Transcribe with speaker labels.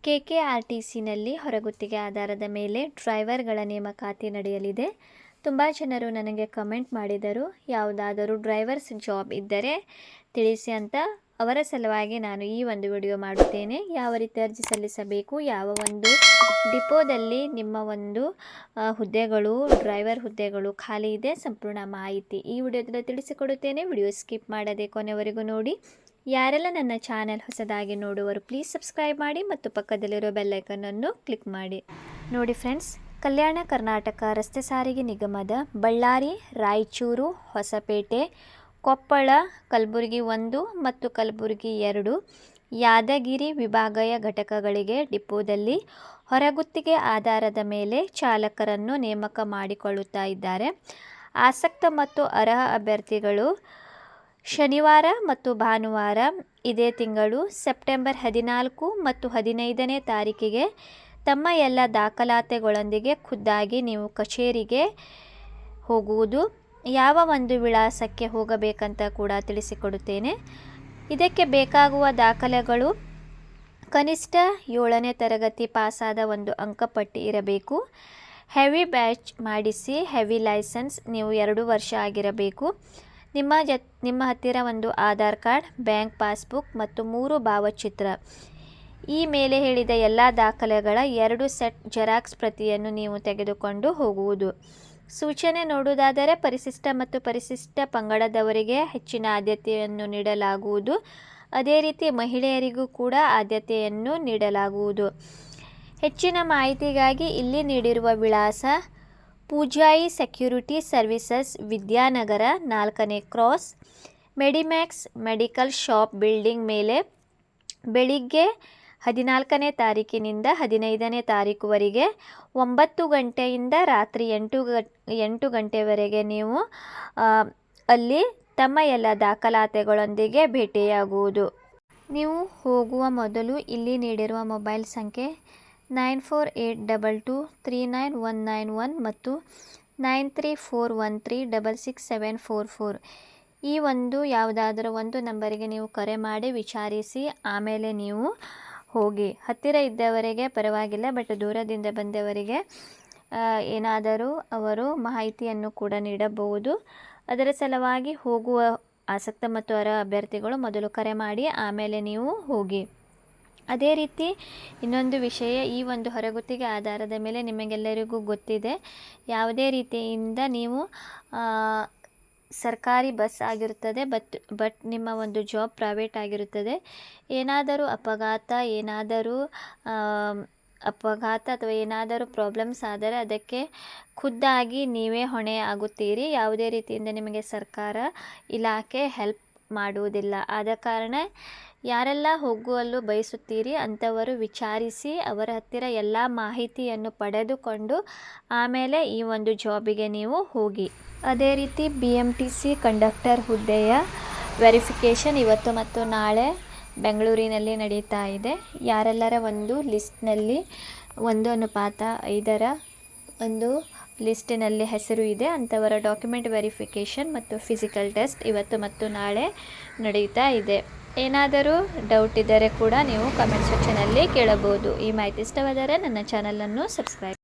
Speaker 1: KKRTCನಲ್ಲಿ ಹೊರಗುತ್ತಿಗೆ ಆಧಾರದ ಮೇಲೆ ಡ್ರೈವರ್ಗಳ ನೇಮಕಾತಿ ನಡೆಯಲಿದೆ. ತುಂಬ ಜನರು ನನಗೆ ಕಮೆಂಟ್ ಮಾಡಿದರು, ಯಾವುದಾದರೂ ಡ್ರೈವರ್ಸ್ ಜಾಬ್ ಇದ್ದರೆ ತಿಳಿಸಿ ಅಂತ. ಅವರ ಸಲುವಾಗಿ ನಾನು ಈ ಒಂದು ವಿಡಿಯೋ ಮಾಡುತ್ತೇನೆ. ಯಾವ ರೀತಿ ಅರ್ಜಿ ಸಲ್ಲಿಸಬೇಕು, ಯಾವ ಒಂದು ಡಿಪೋದಲ್ಲಿ ನಿಮ್ಮ ಒಂದು ಹುದ್ದೆಗಳು ಡ್ರೈವರ್ ಹುದ್ದೆಗಳು ಖಾಲಿ ಇದೆ, ಸಂಪೂರ್ಣ ಮಾಹಿತಿ ಈ ವಿಡಿಯೋದಲ್ಲಿ ತಿಳಿಸಿಕೊಡುತ್ತೇನೆ. ವಿಡಿಯೋ ಸ್ಕಿಪ್ ಮಾಡದೆ ಕೊನೆವರೆಗೂ ನೋಡಿ. ಯಾರೆಲ್ಲ ನನ್ನ ಚಾನೆಲ್ ಹೊಸದಾಗಿ ನೋಡುವರು ಪ್ಲೀಸ್ ಸಬ್ಸ್ಕ್ರೈಬ್ ಮಾಡಿ ಮತ್ತು ಪಕ್ಕದಲ್ಲಿರೋ ಬೆಲ್ ಐಕನ್ ಅನ್ನು ಕ್ಲಿಕ್ ಮಾಡಿ. ನೋಡಿ ಫ್ರೆಂಡ್ಸ್, ಕಲ್ಯಾಣ ಕರ್ನಾಟಕ ರಸ್ತೆ ಸಾರಿಗೆ ನಿಗಮದ ಬಳ್ಳಾರಿ, ರಾಯಚೂರು, ಹೊಸಪೇಟೆ, ಕೊಪ್ಪಳ, ಕಲಬುರಗಿ 1 ಮತ್ತು ಕಲಬುರಗಿ 2 ಯಾದಗಿರಿ ವಿಭಾಗೀಯ ಘಟಕಗಳಿಗೆ ಡಿಪೋದಲ್ಲಿ ಹೊರಗುತ್ತಿಗೆ ಆಧಾರದ ಮೇಲೆ ಚಾಲಕರನ್ನು ನೇಮಕ ಮಾಡಿಕೊಳ್ಳುತ್ತಾ ಇದ್ದಾರೆ. ಆಸಕ್ತ ಮತ್ತು ಅರ್ಹ ಅಭ್ಯರ್ಥಿಗಳು ಶನಿವಾರ ಮತ್ತು ಭಾನುವಾರ ಇದೇ ತಿಂಗಳು ಸೆಪ್ಟೆಂಬರ್ 14 ಮತ್ತು 15ನೇ ತಾರೀಕಿಗೆ ತಮ್ಮ ಎಲ್ಲ ದಾಖಲಾತಿಗಳೊಂದಿಗೆ ಖುದ್ದಾಗಿ ನೀವು ಕಚೇರಿಗೆ ಹೋಗುವುದು, ಯಾವ ಒಂದು ವಿಳಾಸಕ್ಕೆ ಹೋಗಬೇಕಂತ ಕೂಡ ತಿಳಿಸಿಕೊಡುತ್ತೇನೆ. ಇದಕ್ಕೆ ಬೇಕಾಗುವ ದಾಖಲೆಗಳು ಕನಿಷ್ಠ 7ನೇ ತರಗತಿ ಪಾಸಾದ ಒಂದು ಅಂಕಪಟ್ಟಿ ಇರಬೇಕು. ಹೆವಿ ಬ್ಯಾಚ್ ಮಾಡಿಸಿ, ಹೆವಿ ಲೈಸೆನ್ಸ್ ನೀವು 2 ವರ್ಷ ಆಗಿರಬೇಕು. ನಿಮ್ಮ ಹತ್ತಿರ ಒಂದು ಆಧಾರ್ ಕಾರ್ಡ್, ಬ್ಯಾಂಕ್ ಪಾಸ್ಬುಕ್ ಮತ್ತು 3 ಭಾವಚಿತ್ರ. ಈ ಮೇಲೆ ಹೇಳಿದ ಎಲ್ಲ ದಾಖಲೆಗಳ 2 ಸೆಟ್ ಜೆರಾಕ್ಸ್ ಪ್ರತಿಯನ್ನು ನೀವು ತೆಗೆದುಕೊಂಡು ಹೋಗುವುದು. ಸೂಚನೆ ನೋಡುವುದಾದರೆ ಪರಿಶಿಷ್ಟ ಮತ್ತು ಪರಿಶಿಷ್ಟ ಪಂಗಡದವರಿಗೆ ಹೆಚ್ಚಿನ ಆದ್ಯತೆಯನ್ನು ನೀಡಲಾಗುವುದು. ಅದೇ ರೀತಿ ಮಹಿಳೆಯರಿಗೂ ಕೂಡ ಆದ್ಯತೆಯನ್ನು ನೀಡಲಾಗುವುದು. ಹೆಚ್ಚಿನ ಮಾಹಿತಿಗಾಗಿ ಇಲ್ಲಿ ನೀಡಿರುವ ವಿಳಾಸ ಪೂಜಾಯಿ ಸೆಕ್ಯೂರಿಟಿ ಸರ್ವಿಸಸ್, ವಿದ್ಯಾನಗರ 4ನೇ ಕ್ರಾಸ್, ಮೆಡಿಮ್ಯಾಕ್ಸ್ ಮೆಡಿಕಲ್ ಶಾಪ್ ಬಿಲ್ಡಿಂಗ್ ಮೇಲೆ ಬೆಳಿಗ್ಗೆ 14ನೇ ತಾರೀಕಿನಿಂದ 15ನೇ ತಾರೀಕುವರೆಗೆ 9 ಗಂಟೆಯಿಂದ ರಾತ್ರಿ 8 ಗಂಟೆವರೆಗೆ ನೀವು ಅಲ್ಲಿ ತಮ್ಮ ಎಲ್ಲ ದಾಖಲಾತಿಗಳೊಂದಿಗೆ ಭೇಟಿಯಾಗುವುದು. ನೀವು ಹೋಗುವ ಮೊದಲು ಇಲ್ಲಿ ನೀಡಿರುವ ಮೊಬೈಲ್ ಸಂಖ್ಯೆ 9482239191 ಮತ್ತು 9341366744 ಈ ಒಂದು ಯಾವುದಾದರೂ ಒಂದು ನಂಬರಿಗೆ ನೀವು ಕರೆ ಮಾಡಿ ವಿಚಾರಿಸಿ ಆಮೇಲೆ ನೀವು ಹೋಗಿ. ಹತ್ತಿರ ಇದ್ದವರಿಗೆ ಪರವಾಗಿಲ್ಲ, ಬಟ್ ದೂರದಿಂದ ಬಂದವರಿಗೆ ಏನಾದರೂ ಅವರು ಮಾಹಿತಿಯನ್ನು ಕೂಡ ನೀಡಬಹುದು. ಅದರ ಸಲುವಾಗಿ ಹೋಗುವ ಆಸಕ್ತ ಮತ್ತು ಅರ್ಹ ಅಭ್ಯರ್ಥಿಗಳು ಮೊದಲು ಕರೆ ಮಾಡಿ ಆಮೇಲೆ ನೀವು ಹೋಗಿ. ಅದೇ ರೀತಿ ಇನ್ನೊಂದು ವಿಷಯ, ಈ ಒಂದು ಹೊರಗುತ್ತಿಗೆ ಆಧಾರದ ಮೇಲೆ ನಿಮಗೆಲ್ಲರಿಗೂ ಗೊತ್ತಿದೆ, ಯಾವುದೇ ರೀತಿಯಿಂದ ನೀವು ಸರ್ಕಾರಿ ಬಸ್ ಆಗಿರುತ್ತದೆ, ಬಟ್ ನಿಮ್ಮ ಒಂದು ಜಾಬ್ ಪ್ರೈವೇಟ್ ಆಗಿರುತ್ತದೆ. ಏನಾದರೂ ಅಪಘಾತ ಅಥವಾ ಏನಾದರೂ ಪ್ರಾಬ್ಲಮ್ಸ್ ಆದರೆ ಅದಕ್ಕೆ ಖುದ್ದಾಗಿ ನೀವೇ ಹೊಣೆ ಆಗುತ್ತೀರಿ. ಯಾವುದೇ ರೀತಿಯಿಂದ ನಿಮಗೆ ಸರ್ಕಾರ ಇಲಾಖೆ ಹೆಲ್ಪ್ ಮಾಡುವುದಿಲ್ಲ. ಆದ ಕಾರಣ ಯಾರೆಲ್ಲ ಹೋಗಲು ಬಯಸುತ್ತೀರಿ ಅಂಥವರು ವಿಚಾರಿಸಿ ಅವರ ಹತ್ತಿರ ಎಲ್ಲ ಮಾಹಿತಿಯನ್ನು ಪಡೆದುಕೊಂಡು ಆಮೇಲೆ ಈ ಒಂದು ಜಾಬಿಗೆ ನೀವು ಹೋಗಿ. ಅದೇ ರೀತಿ BMTC ಕಂಡಕ್ಟರ್ ಹುದ್ದೆಯ ವೆರಿಫಿಕೇಷನ್ ಇವತ್ತು ಮತ್ತು ನಾಳೆ ಬೆಂಗಳೂರಿನಲ್ಲಿ ನಡೀತಾ ಇದೆ. ಯಾರೆಲ್ಲರ ಒಂದು ಲಿಸ್ಟ್ನಲ್ಲಿ 1:5 ಒಂದು ಲಿಸ್ಟಿನಲ್ಲಿ ಹೆಸರು ಇದೆ ಅಂಥವರ ಡಾಕ್ಯುಮೆಂಟ್ ವೆರಿಫಿಕೇಷನ್ ಮತ್ತು ಫಿಸಿಕಲ್ ಟೆಸ್ಟ್ ಇವತ್ತು ಮತ್ತು ನಾಳೆ ನಡೀತಾ ಇದೆ. ಏನಾದರೂ ಡೌಟ್ ಇದ್ದರೆ ಕೂಡ ನೀವು ಕಮೆಂಟ್ ಸೆಕ್ಷನಲ್ಲಿ ಕೇಳಬಹುದು. ಈ ಮಾಹಿತಿ ಇಷ್ಟವಾದರೆ ನನ್ನ ಚಾನಲನ್ನು ಸಬ್ಸ್ಕ್ರೈಬ್